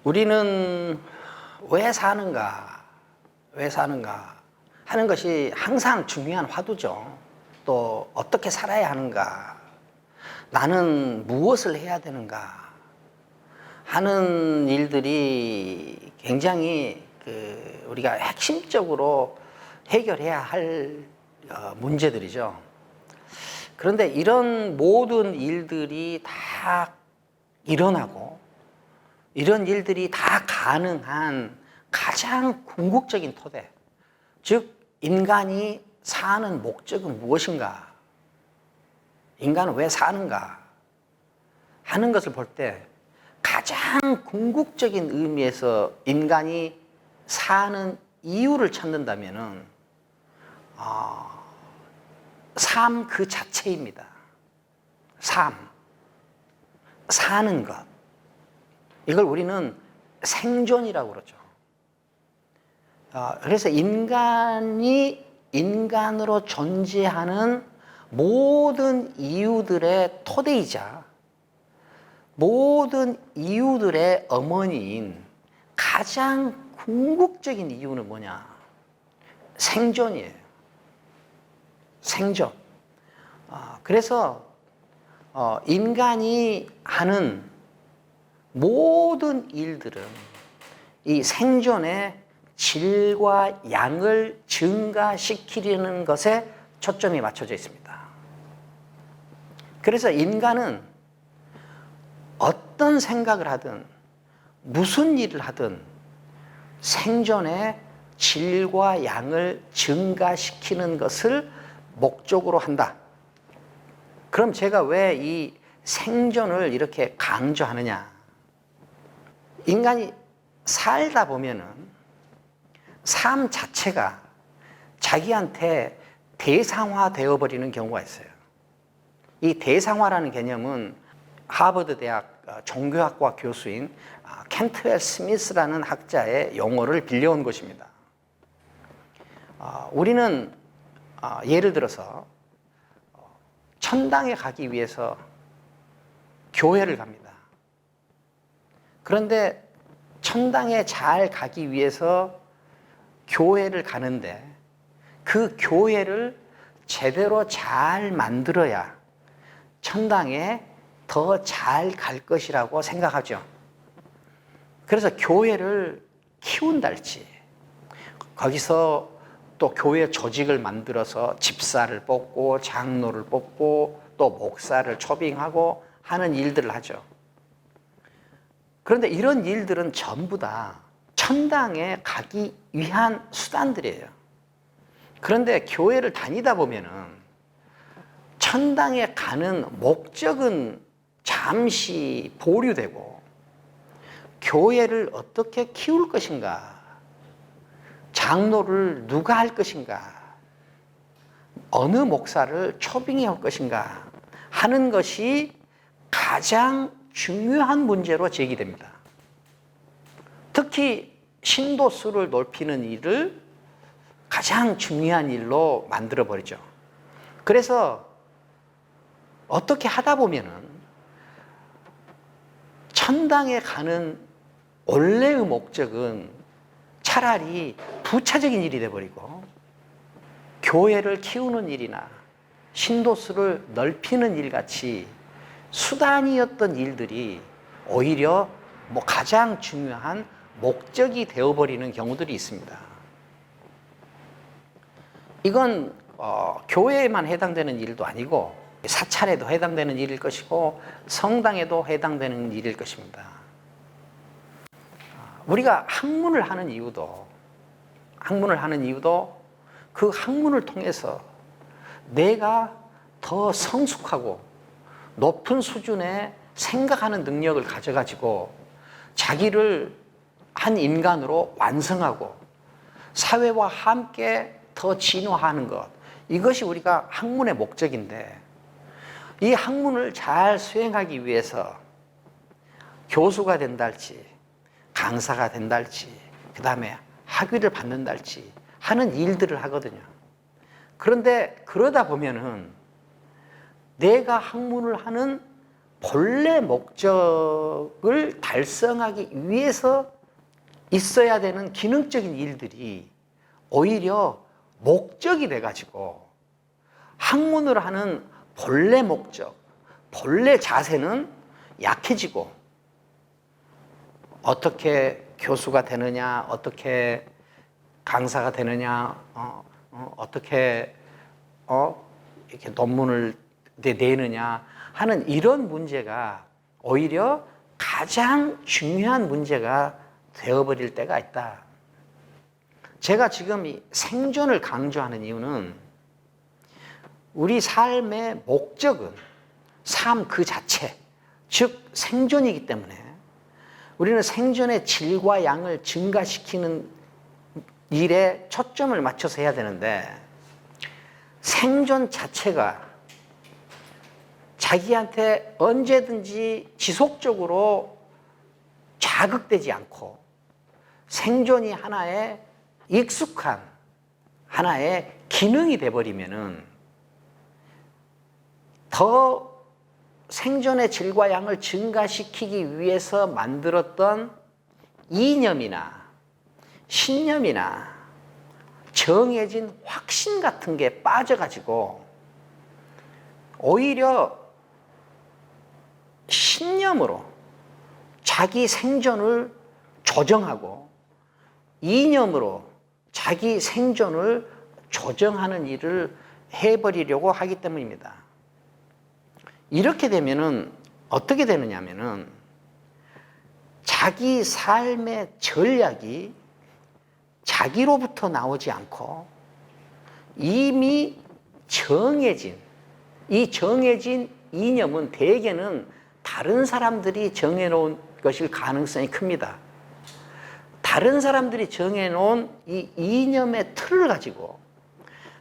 우리는 왜 사는가, 왜 사는가 하는 것이 항상 중요한 화두죠. 또 어떻게 살아야 하는가, 나는 무엇을 해야 되는가 하는 일들이 굉장히 우리가 핵심적으로 해결해야 할 문제들이죠. 그런데 이런 모든 일들이 다 일어나고 이런 일들이 다 가능한 가장 궁극적인 토대, 즉 인간이 사는 목적은 무엇인가, 인간은 왜 사는가 하는 것을 볼 때 가장 궁극적인 의미에서 인간이 사는 이유를 찾는다면은 삶 그 자체입니다. 삶, 사는 것, 이걸 우리는 생존이라고 그러죠. 그래서 인간이 인간으로 존재하는 모든 이유들의 토대이자 모든 이유들의 어머니인 가장 궁극적인 이유는 뭐냐? 생존이에요. 생존. 그래서 인간이 하는 모든 일들은 이 생존의 질과 양을 증가시키려는 것에 초점이 맞춰져 있습니다. 그래서 인간은 어떤 생각을 하든 무슨 일을 하든 생존의 질과 양을 증가시키는 것을 목적으로 한다. 그럼 제가 왜 이 생존을 이렇게 강조하느냐? 인간이 살다 보면은 삶 자체가 자기한테 대상화되어 버리는 경우가 있어요. 이 대상화라는 개념은 하버드 대학 종교학과 교수인 켄트웰 스미스라는 학자의 용어를 빌려온 것입니다. 우리는 예를 들어서 천당에 가기 위해서 교회를 갑니다. 그런데 천당에 잘 가기 위해서 교회를 가는데 그 교회를 제대로 잘 만들어야 천당에 더 잘 갈 것이라고 생각하죠. 그래서 교회를 키운달지, 거기서 또 교회 조직을 만들어서 집사를 뽑고 장로를 뽑고 또 목사를 초빙하고 하는 일들을 하죠. 그런데 이런 일들은 전부 다 천당에 가기 위한 수단들이에요. 그런데 교회를 다니다 보면은 천당에 가는 목적은 잠시 보류되고 교회를 어떻게 키울 것인가, 장로를 누가 할 것인가, 어느 목사를 초빙해 올 것인가 하는 것이 가장 중요한 문제로 제기됩니다. 특히 신도수를 높이는 일을 가장 중요한 일로 만들어버리죠. 그래서 어떻게 하다 보면은 천당에 가는 원래의 목적은 차라리 부차적인 일이 돼버리고 교회를 키우는 일이나 신도수를 넓히는 일같이 수단이었던 일들이 오히려 가장 중요한 목적이 되어버리는 경우들이 있습니다. 이건 교회에만 해당되는 일도 아니고 사찰에도 해당되는 일일 것이고 성당에도 해당되는 일일 것입니다. 우리가 학문을 하는 이유도 그 학문을 통해서 내가 더 성숙하고 높은 수준의 생각하는 능력을 가져가지고 자기를 한 인간으로 완성하고 사회와 함께 더 진화하는 것, 이것이 우리가 학문의 목적인데 이 학문을 잘 수행하기 위해서 교수가 된달지 강사가 된달지 그 다음에 학위를 받는달지 하는 일들을 하거든요. 그런데 그러다 보면은 내가 학문을 하는 본래 목적을 달성하기 위해서 있어야 되는 기능적인 일들이 오히려 목적이 돼가지고 학문을 하는 본래 목적, 본래 자세는 약해지고 어떻게 교수가 되느냐, 어떻게 강사가 되느냐, 어떻게 이렇게 논문을 내느냐 하는 이런 문제가 오히려 가장 중요한 문제가 되어버릴 때가 있다. 제가 지금 이 생존을 강조하는 이유는 우리 삶의 목적은 삶 그 자체, 즉 생존이기 때문에 우리는 생존의 질과 양을 증가시키는 일에 초점을 맞춰서 해야 되는데, 생존 자체가 자기한테 언제든지 지속적으로 자극되지 않고 생존이 하나의 익숙한 하나의 기능이 돼버리면은 더 생존의 질과 양을 증가시키기 위해서 만들었던 이념이나 신념이나 정해진 확신 같은 게 빠져가지고 오히려 신념으로 자기 생존을 조정하고 이념으로 자기 생존을 조정하는 일을 해버리려고 하기 때문입니다. 이렇게 되면은 어떻게 되느냐면은 자기 삶의 전략이 자기로부터 나오지 않고 이미 정해진, 이 정해진 이념은 대개는 다른 사람들이 정해놓은 것일 가능성이 큽니다. 다른 사람들이 정해놓은 이 이념의 틀을 가지고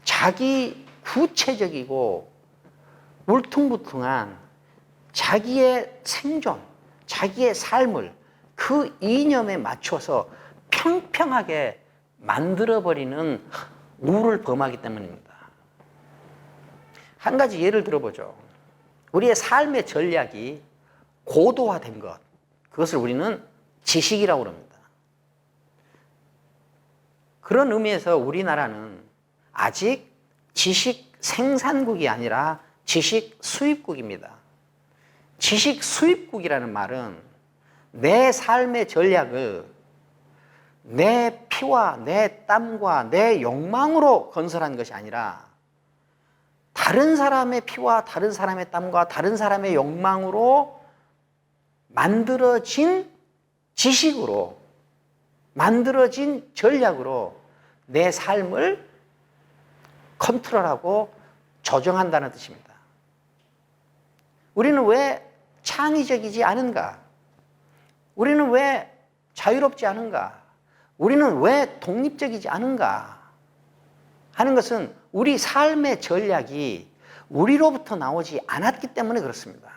자기 구체적이고 울퉁불퉁한 자기의 생존, 자기의 삶을 그 이념에 맞춰서 평평하게 만들어버리는 우를 범하기 때문입니다. 한 가지 예를 들어보죠. 우리의 삶의 전략이 고도화된 것, 그것을 우리는 지식이라고 합니다. 그런 의미에서 우리나라는 아직 지식 생산국이 아니라 지식 수입국입니다. 지식 수입국이라는 말은 내 삶의 전략을 내 피와 내 땀과 내 욕망으로 건설한 것이 아니라 다른 사람의 피와 다른 사람의 땀과 다른 사람의 욕망으로 만들어진 지식으로, 만들어진 전략으로 내 삶을 컨트롤하고 조정한다는 뜻입니다. 우리는 왜 창의적이지 않은가? 우리는 왜 자유롭지 않은가? 우리는 왜 독립적이지 않은가? 하는 것은 우리 삶의 전략이 우리로부터 나오지 않았기 때문에 그렇습니다.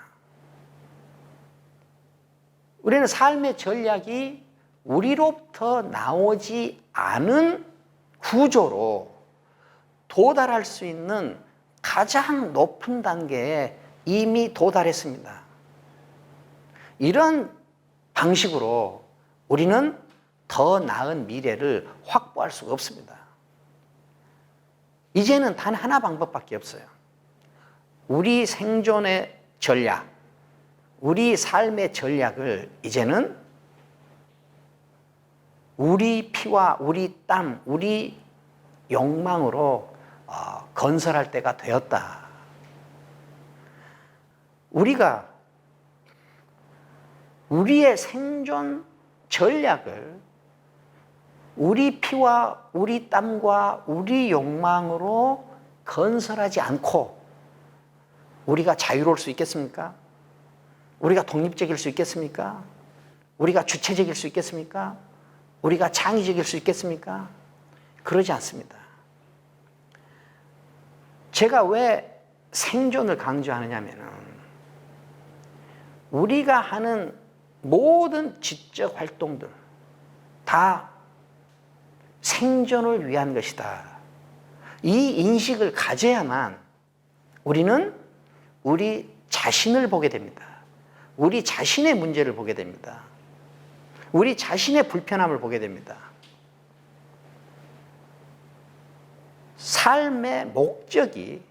우리는 삶의 전략이 우리로부터 나오지 않은 구조로 도달할 수 있는 가장 높은 단계에 이미 도달했습니다. 이런 방식으로 우리는 더 나은 미래를 확보할 수가 없습니다. 이제는 단 하나 방법밖에 없어요. 우리 생존의 전략, 우리 삶의 전략을 이제는 우리 피와 우리 땀, 우리 욕망으로 건설할 때가 되었다. 우리가 우리의 생존 전략을 우리 피와 우리 땀과 우리 욕망으로 건설하지 않고 우리가 자유로울 수 있겠습니까? 우리가 독립적일 수 있겠습니까? 우리가 주체적일 수 있겠습니까? 우리가 창의적일 수 있겠습니까? 그러지 않습니다. 제가 왜 생존을 강조하느냐면은 우리가 하는 모든 지적 활동들 다 생존을 위한 것이다. 이 인식을 가져야만 우리는 우리 자신을 보게 됩니다. 우리 자신의 문제를 보게 됩니다. 우리 자신의 불편함을 보게 됩니다. 삶의 목적이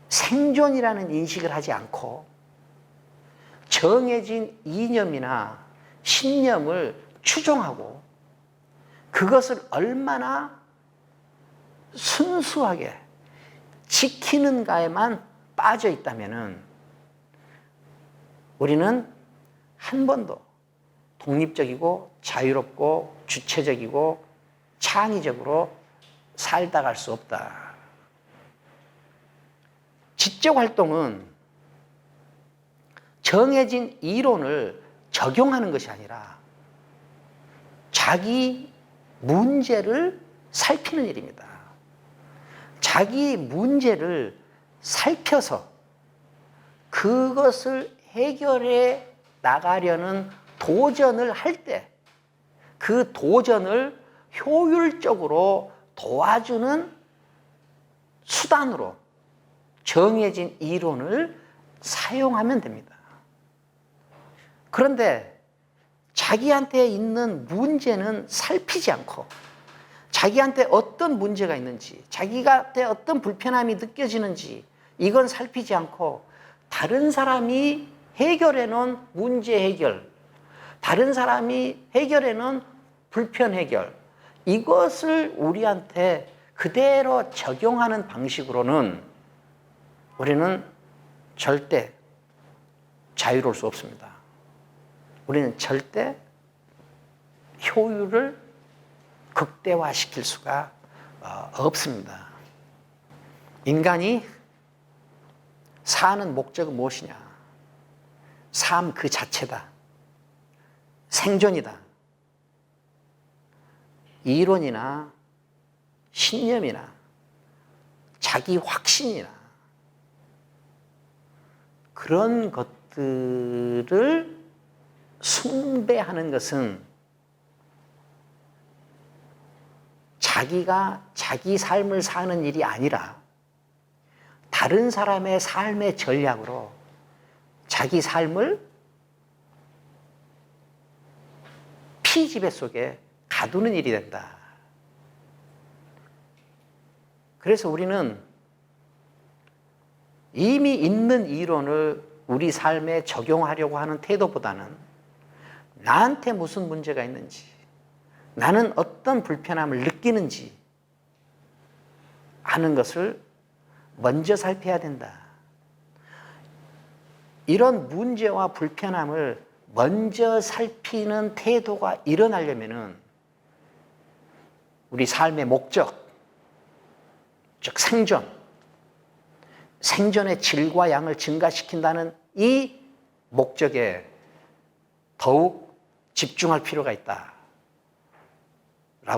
생존이라는 인식을 하지 않고 정해진 이념이나 신념을 추종하고 그것을 얼마나 순수하게 지키는가에만 빠져 있다면 우리는 한 번도 독립적이고 자유롭고 주체적이고 창의적으로 살다 갈 수 없다. 지적 활동은 정해진 이론을 적용하는 것이 아니라 자기 문제를 살피는 일입니다. 자기 문제를 살펴서 그것을 해결해 나가려는 도전을 할 때 그 도전을 효율적으로 도와주는 수단으로 정해진 이론을 사용하면 됩니다. 그런데 자기한테 있는 문제는 살피지 않고 자기한테 어떤 문제가 있는지 자기한테 어떤 불편함이 느껴지는지 이건 살피지 않고 다른 사람이 해결해 놓은 문제 해결, 다른 사람이 해결해 놓은 불편 해결, 이것을 우리한테 그대로 적용하는 방식으로는 우리는 절대 자유로울 수 없습니다. 우리는 절대 효율을 극대화시킬 수가 없습니다. 인간이 사는 목적은 무엇이냐? 삶 그 자체다. 생존이다. 이론이나 신념이나 자기 확신이나 그런 것들을 숭배하는 것은 자기가 자기 삶을 사는 일이 아니라 다른 사람의 삶의 전략으로 자기 삶을 피지배 속에 가두는 일이 된다. 그래서 우리는 이미 있는 이론을 우리 삶에 적용하려고 하는 태도보다는 나한테 무슨 문제가 있는지, 나는 어떤 불편함을 느끼는지 하는 것을 먼저 살펴야 된다. 이런 문제와 불편함을 먼저 살피는 태도가 일어나려면은 우리 삶의 목적, 즉 생존의 질과 양을 증가시킨다는 이 목적에 더욱 집중할 필요가 있다라고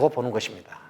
보는 것입니다.